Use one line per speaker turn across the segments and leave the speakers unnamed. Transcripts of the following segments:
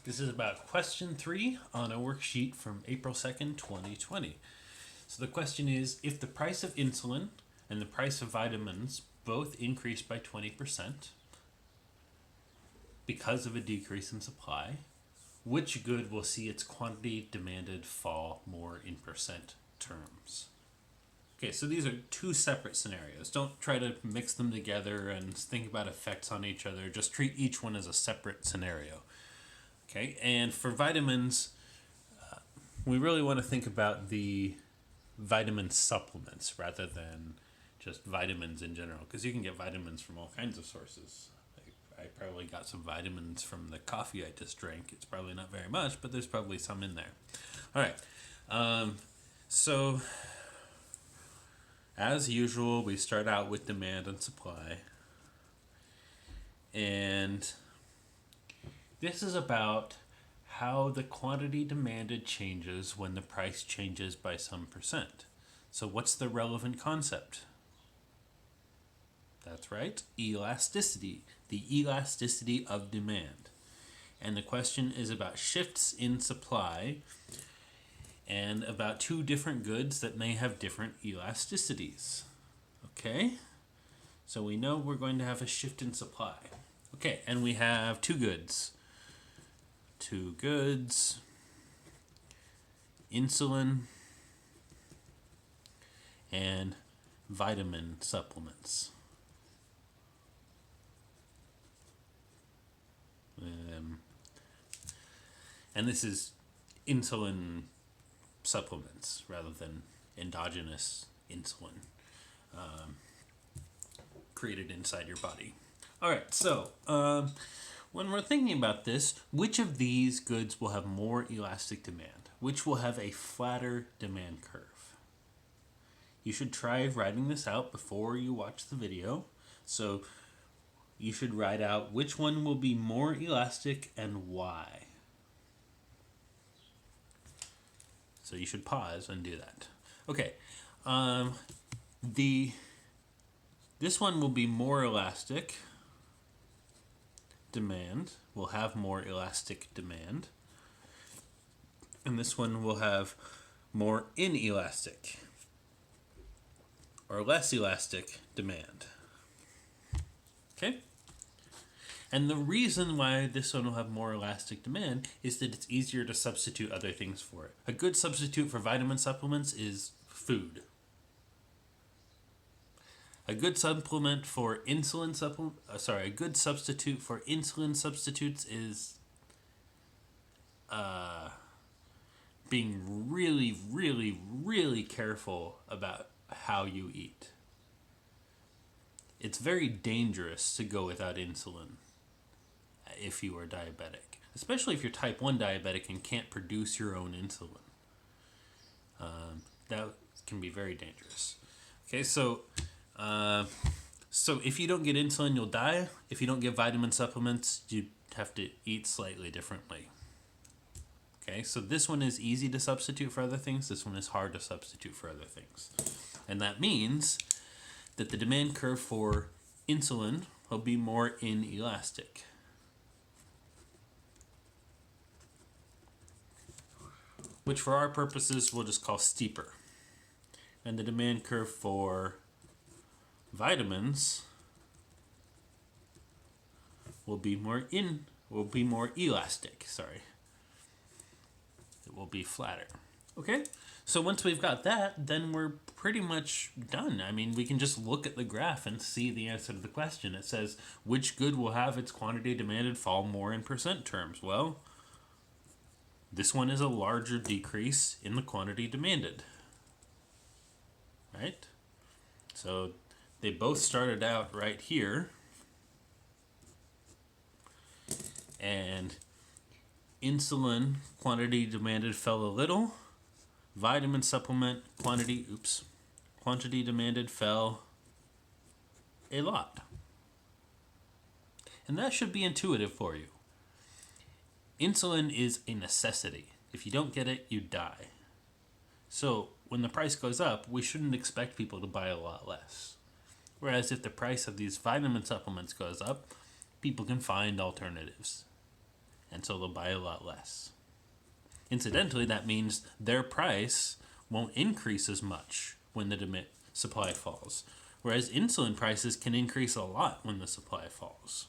This is about question 3 on a worksheet from April 2nd, 2020. So the question is, if the price of insulin and the price of vitamins both increase by 20% because of a decrease in supply, which good will see its quantity demanded fall more in percent terms? Okay, so these are two separate scenarios. Don't try to mix them together and think about effects on each other. Just treat each one as a separate scenario. Okay, and for vitamins, we really want to think about the vitamin supplements rather than just vitamins in general, because you can get vitamins from all kinds of sources. I probably got some vitamins from the coffee I just drank. It's probably not very much, but there's probably some in there. All right, so as usual, we start out with demand and supply. And this is about how the quantity demanded changes when the price changes by some percent. So what's the relevant concept? That's right, elasticity, the elasticity of demand. And the question is about shifts in supply and about two different goods that may have different elasticities. Okay? So we know we're going to have a shift in supply. Okay, and we have two goods. Insulin and vitamin supplements. And this is insulin supplements rather than endogenous insulin created inside your body. All right, so when we're thinking about this, which of these goods will have more elastic demand? Which will have a flatter demand curve? You should try writing this out before you watch the video. So you should write out which one will be more elastic and why. So you should pause and do that. Okay, this one will be more elastic. Demand will have more elastic demand, and this one will have more inelastic or less elastic demand. Okay? And the reason why this one will have more elastic demand is that it's easier to substitute other things for it. A good substitute for vitamin supplements is food. A good supplement for insulin a good substitute for insulin substitutes is being really, really, really careful about how you eat. It's very dangerous to go without insulin if you are diabetic, especially if you're type 1 diabetic and can't produce your own insulin. That can be very dangerous. Okay, so if you don't get insulin, you'll die. If you don't get vitamin supplements, you have to eat slightly differently. Okay, so this one is easy to substitute for other things. This one is hard to substitute for other things. And that means that the demand curve for insulin will be more inelastic. Which for our purposes we'll just call steeper. And the demand curve for vitamins will be more elastic. It will be flatter. Okay? So once we've got that, then we're pretty much done. I mean, we can just look at the graph and see the answer to the question. It says, which good will have its quantity demanded fall more in percent terms? Well, this one is a larger decrease in the quantity demanded. Right? So they both started out right here. And insulin quantity demanded fell a little. Vitamin supplement quantity demanded fell a lot. And that should be intuitive for you. Insulin is a necessity. If you don't get it, you die. So when the price goes up, we shouldn't expect people to buy a lot less. Whereas if the price of these vitamin supplements goes up, people can find alternatives. and so they'll buy a lot less. Incidentally, that means their price won't increase as much when the supply falls, whereas insulin prices can increase a lot when the supply falls.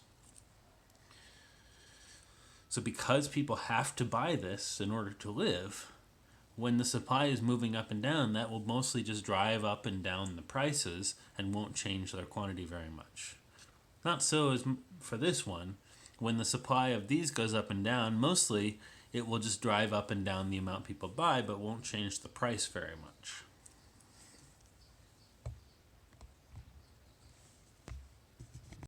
So because people have to buy this in order to live, when the supply is moving up and down, that will mostly just drive up and down the prices and won't change their quantity very much. Not so as for this one. When the supply of these goes up and down, mostly it will just drive up and down the amount people buy, but won't change the price very much.